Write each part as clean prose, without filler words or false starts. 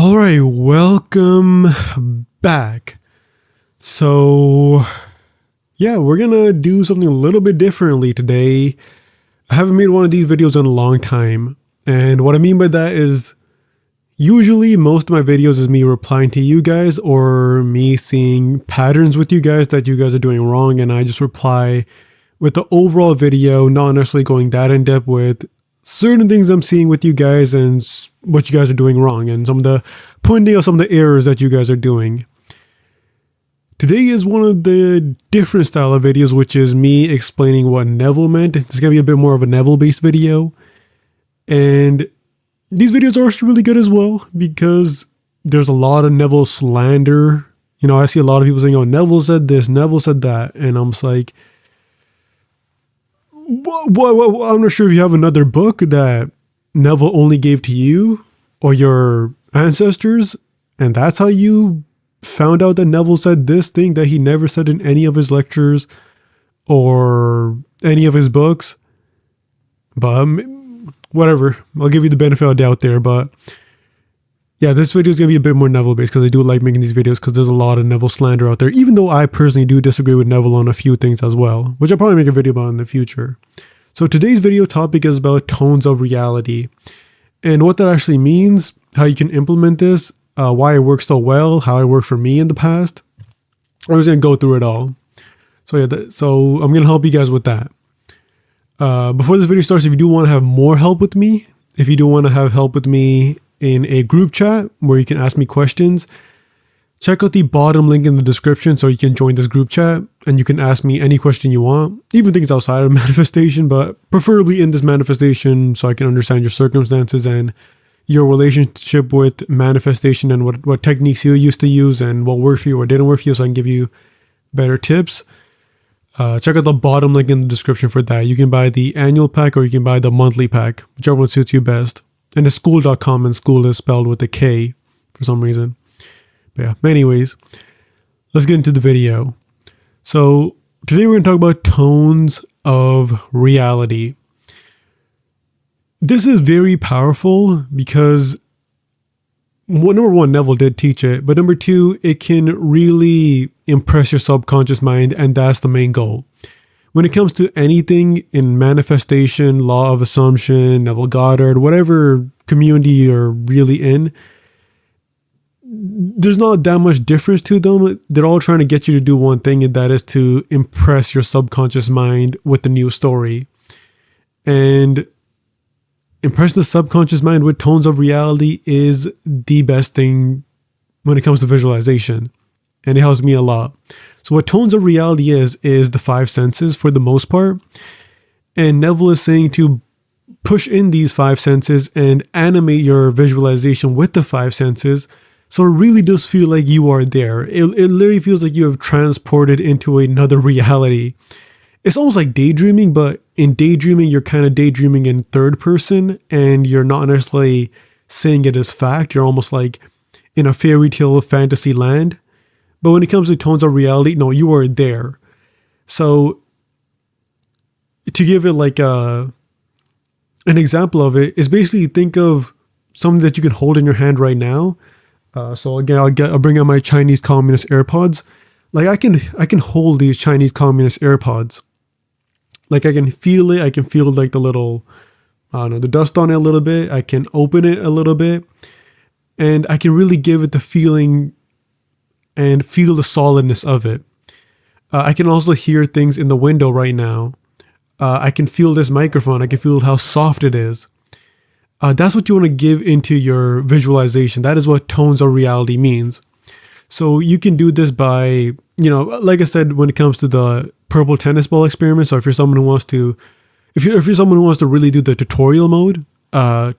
All right, welcome back. So, we're gonna do something a little bit differently today. I haven't made one of these videos in a long time, and what I mean by that is usually most of my videos is me replying to you guys or me seeing patterns with you guys that you guys are doing wrong, and I just reply with the overall video, not necessarily going that in depth with certain things I'm seeing with you guys and what you guys are doing wrong and some of the pointing out some of the errors that you guys are doing. Today is one of the different style of videos, which is me explaining what Neville meant. It's going to be a bit more of a Neville based video. And these videos are actually really good as well because there's a lot of Neville slander. You know, I see a lot of people saying, oh, Neville said this, Neville said that. And I'm just like, I'm not sure if you have another book that Neville only gave to you or your ancestors, and that's how you found out that Neville said this thing that he never said in any of his lectures or any of his books. But whatever, I'll give you the benefit of the doubt there. But yeah, this video is going to be a bit more Neville based because I do like making these videos because there's a lot of Neville slander out there, even though I personally do disagree with Neville on a few things as well, which I'll probably make a video about in the future. So today's video topic is about tones of reality and what that actually means, how you can implement this, why it works so well, how it worked for me in the past. I'm just going to go through it all. So so I'm going to help you guys with that. Before this video starts, if you do want to have more help with me, if you do want to have help with me in a group chat where you can ask me questions, check out the bottom link in the description so you can join this group chat and you can ask me any question you want, even things outside of manifestation, but preferably in this manifestation so I can understand your circumstances and your relationship with manifestation and what techniques you used to use and what worked for you or didn't work for you so I can give you better tips. Check out the bottom link in the description for that. You can buy the annual pack or you can buy the monthly pack, whichever one suits you best. And it's school.com, and school is spelled with a K for some reason. But anyways, let's get into the video. So today we're going to talk about tones of reality. This is very powerful because number one, Neville did teach it, but number two, it can really impress your subconscious mind, and that's the main goal. When it comes to anything in manifestation, law of assumption, Neville Goddard, whatever community you're really in, there's not that much difference to them. They're all trying to get you to do one thing, and that is to impress your subconscious mind with the new story. And impress the subconscious mind with tones of reality is the best thing when it comes to visualization. And it helps me a lot. So what tones of reality is the five senses for the most part. And Neville is saying to push in these five senses and animate your visualization with the five senses. So it really does feel like you are there. It literally feels like you have transported into another reality. It's almost like daydreaming, but in daydreaming, you're kind of daydreaming in third person and you're not necessarily saying it as fact. You're almost like in a fairy tale fantasy land. But when it comes to tones of reality, no, you are there. So to give it like an example of it is basically think of something that you can hold in your hand right now. So again, I'll bring out my Chinese Communist AirPods. Like I can hold these Chinese Communist AirPods. Like I can feel it. I can feel like the little, the dust on it a little bit. I can open it a little bit, and I can really give it the feeling and feel the solidness of it. I can also hear things in the window right now. I can feel this microphone. I can feel how soft it is. That's what you want to give into your visualization. That is what tones of reality means. So you can do this by, like I said, when it comes to the purple tennis ball experiment. So if you're someone who wants to, if you're someone who wants to really do the tutorial mode,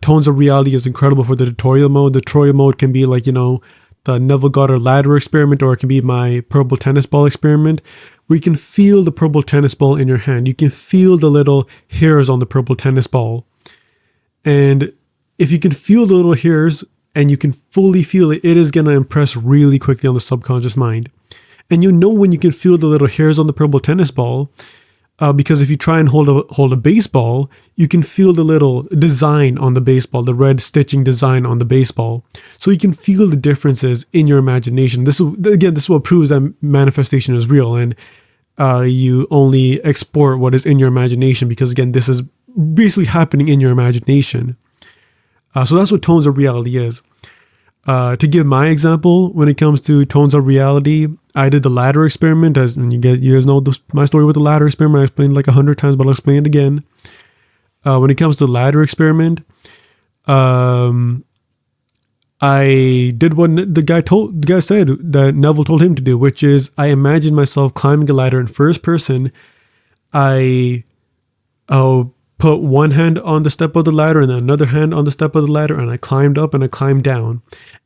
tones of reality is incredible for the tutorial mode. The tutorial mode can be like, the Neville Goddard ladder experiment, or it can be my purple tennis ball experiment, where you can feel the purple tennis ball in your hand. You can feel the little hairs on the purple tennis ball. And if you can feel the little hairs and you can fully feel it, it is going to impress really quickly on the subconscious mind. And when you can feel the little hairs on the purple tennis ball, because if you try and hold a baseball, you can feel the little design on the baseball, the red stitching design on the baseball. So you can feel the differences in your imagination. This is what proves that manifestation is real, and you only export what is in your imagination, because again, this is basically happening in your imagination. So that's what tones of reality is. To give my example, when it comes to tones of reality, I did the ladder experiment. As you guys know my story with the ladder experiment. I explained it like 100 times, but I'll explain it again. When it comes to the ladder experiment, I did what the guy said that Neville told him to do, which is I imagined myself climbing a ladder in first person. I put one hand on the step of the ladder and then another hand on the step of the ladder, and I climbed up and I climbed down.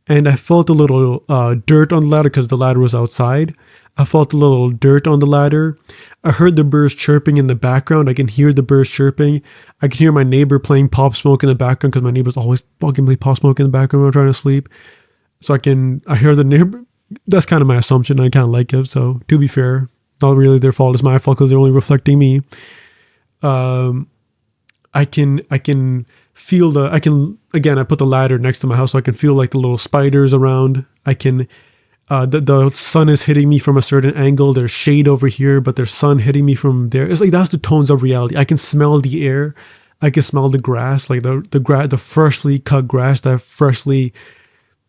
And I felt a little dirt on the ladder because the ladder was outside. I felt a little dirt on the ladder. I heard the birds chirping in the background. I can hear the birds chirping. I can hear my neighbor playing Pop Smoke in the background, because my neighbors always fucking play Pop Smoke in the background when I'm trying to sleep. So I hear the neighbor. That's kind of my assumption. I kind of like it. So to be fair, not really their fault. It's my fault because they're only reflecting me. I can feel again, I put the ladder next to my house, so I can feel like the little spiders around. I can, the sun is hitting me from a certain angle. There's shade over here, but there's sun hitting me from there. It's like, that's the tones of reality. I can smell the air. I can smell the grass, like the freshly cut grass, that freshly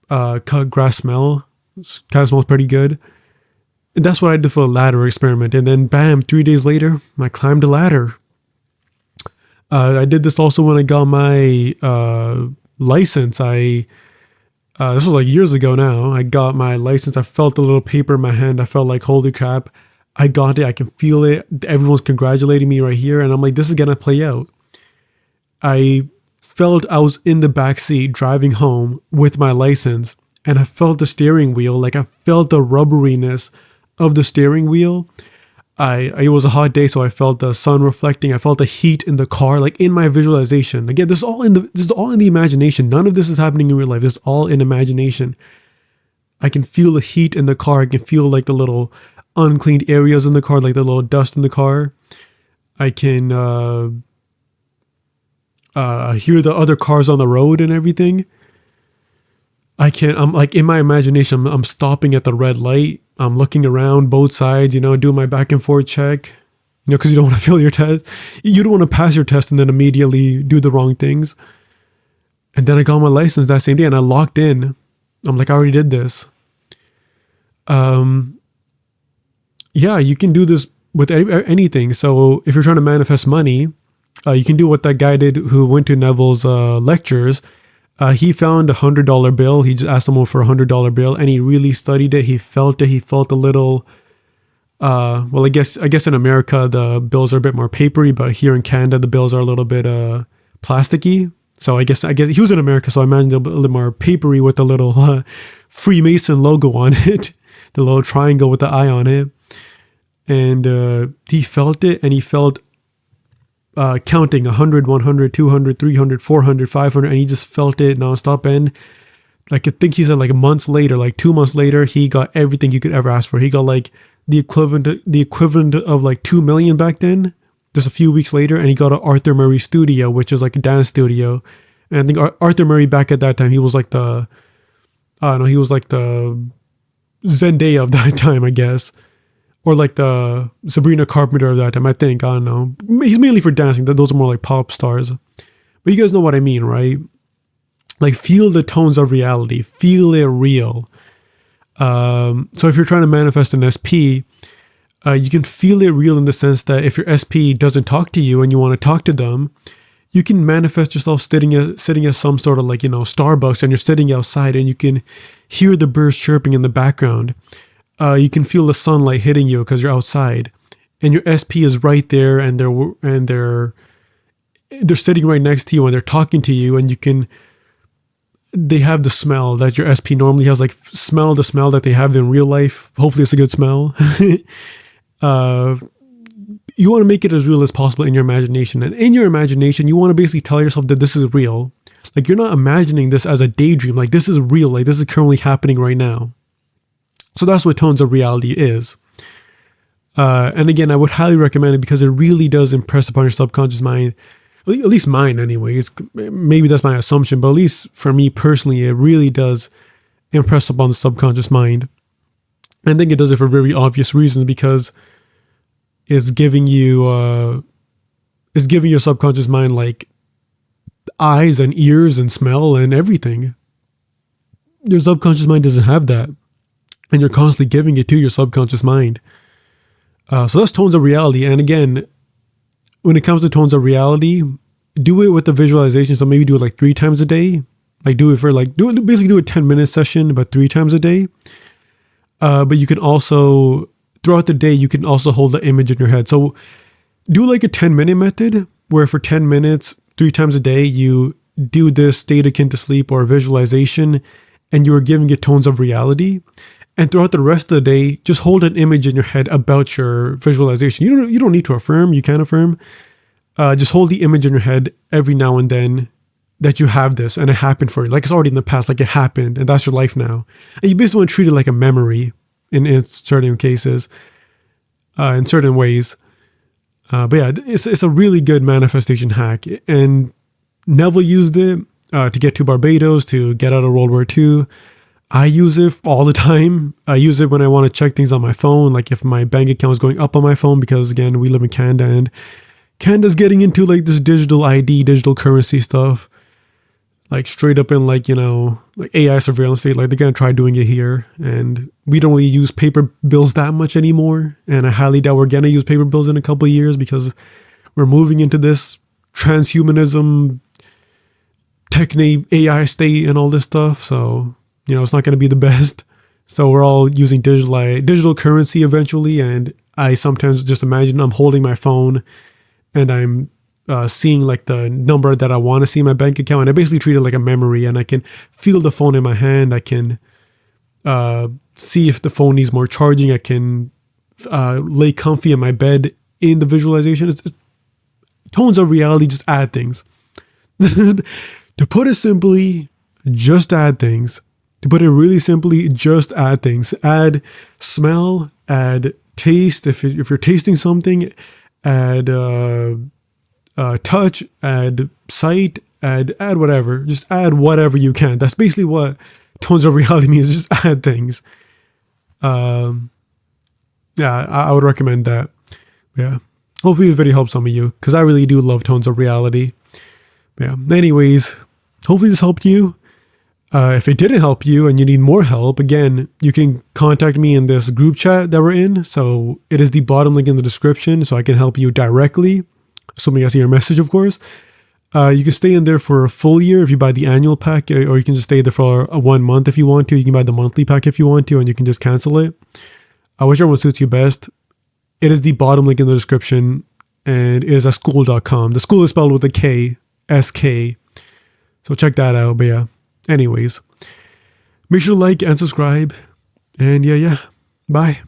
cut grass smell. It kind of smells pretty good. And that's what I did for the ladder experiment. And then bam, 3 days later, I climbed a ladder. I did this also when I got my license. This was like years ago now. I got my license. I felt the little paper in my hand. I felt like, holy crap, I got it. I can feel it. Everyone's congratulating me right here. And I'm like, this is going to play out. I felt I was in the back seat driving home with my license, and I felt the steering wheel. Like, I felt the rubberiness of the steering wheel. It was a hot day, so I felt the sun reflecting. I felt the heat in the car, like in my visualization. Again, this is all in the imagination. None of this is happening in real life. This is all in imagination. I can feel the heat in the car. I can feel like the little uncleaned areas in the car, like the little dust in the car. I can hear the other cars on the road and everything. I'm like in my imagination, I'm stopping at the red light. I'm looking around both sides, doing my back and forth check, because you don't want to fail your test. You don't want to pass your test and then immediately do the wrong things. And then I got my license that same day and I locked in. I'm like, I already did this. Yeah, you can do this with anything. So if you're trying to manifest money, you can do what that guy did who went to Neville's lectures. He found $100 bill. He just asked someone for $100 bill, and he really studied it. He felt it. He felt a little. Well, I guess in America the bills are a bit more papery, but here in Canada the bills are a little bit plasticky. So I guess he was in America, so I imagine a little more papery with the little Freemason logo on it, the little triangle with the eye on it, and he felt it, and he felt. Counting 100, 100, 200, 300, 400, 500, and he just felt it nonstop. And like, I think he said like months later, like 2 months later, he got everything you could ever ask for. He got like the equivalent of like 2 million back then, just a few weeks later, and he got an Arthur Murray studio, which is like a dance studio. And I think Arthur Murray back at that time, he was like the Zendaya of that time, I guess. Or like the Sabrina Carpenter of that time, I think. I don't know. He's mainly for dancing. Those are more like pop stars. But you guys know what I mean, right? Like, feel the tones of reality. Feel it real. So if you're trying to manifest an SP, you can feel it real in the sense that if your SP doesn't talk to you and you want to talk to them, you can manifest yourself sitting at some sort of like, Starbucks, and you're sitting outside and you can hear the birds chirping in the background. You can feel the sunlight hitting you because you're outside, and your SP is right there, and they're sitting right next to you, and they're talking to you, and they have the smell that your SP normally has, like smell the smell that they have in real life. Hopefully it's a good smell. You want to make it as real as possible in your imagination, and in your imagination, you want to basically tell yourself that this is real. Like, you're not imagining this as a daydream. Like, this is real. Like, this is currently happening right now. So that's what tones of reality is. And again, I would highly recommend it because it really does impress upon your subconscious mind. At least mine anyways. Maybe that's my assumption, but at least for me personally, it really does impress upon the subconscious mind. And I think it does it for very obvious reasons, because it's giving your subconscious mind like eyes and ears and smell and everything. Your subconscious mind doesn't have that, and you're constantly giving it to your subconscious mind. So that's tones of reality. And again, when it comes to tones of reality, do it with the visualization. So maybe do it like 3 times a day. Like basically do a 10-minute session, but 3 times a day. But you can also, throughout the day, you can also hold the image in your head. So do like a 10-minute method, where for 10 minutes, 3 times a day, you do this state akin to sleep or visualization, and you are giving it tones of reality. And throughout the rest of the day, just hold an image in your head about your visualization. You don't need to affirm. You can affirm. Just hold the image in your head every now and then that you have this and it happened for you. Like it's already in the past, like it happened and that's your life now. And you basically want to treat it like a memory in certain cases, in certain ways. But yeah, it's a really good manifestation hack. And Neville used it to get to Barbados, to get out of World War II. I use it all the time. I use it when I want to check things on my phone, like if my bank account is going up on my phone, because again, we live in Canada and Canada's getting into like this digital ID, digital currency stuff, like straight up in like, like AI surveillance state. Like they're going to try doing it here, and we don't really use paper bills that much anymore. And I highly doubt we're going to use paper bills in a couple of years, because we're moving into this transhumanism, AI state and all this stuff. So, it's not going to be the best. So we're all using digital currency eventually. And I sometimes just imagine I'm holding my phone and I'm seeing like the number that I want to see in my bank account. And I basically treat it like a memory, and I can feel the phone in my hand. I can see if the phone needs more charging. I can lay comfy in my bed in the visualization. It's tones of reality, just add things. To put it simply, just add things. To put it really simply, just add things. Add smell, add taste. If you're tasting something, add touch, add sight, add whatever. Just add whatever you can. That's basically what tones of reality means. Just add things. Yeah, I would recommend that. Yeah. Hopefully this video helps some of you, because I really do love tones of reality. Yeah. Anyways, hopefully this helped you. If it didn't help you and you need more help, again, you can contact me in this group chat that we're in. So it is the bottom link in the description, so I can help you directly, assuming I see your message, of course. You can stay in there for a full year if you buy the annual pack, or you can just stay there for 1 month if you want to. You can buy the monthly pack if you want to, and you can just cancel it. Whichever one suits you best. It is the bottom link in the description, and it is at skool.com. The school is spelled with a K, SK. So check that out. But yeah, anyways, make sure to like and subscribe. And yeah, bye.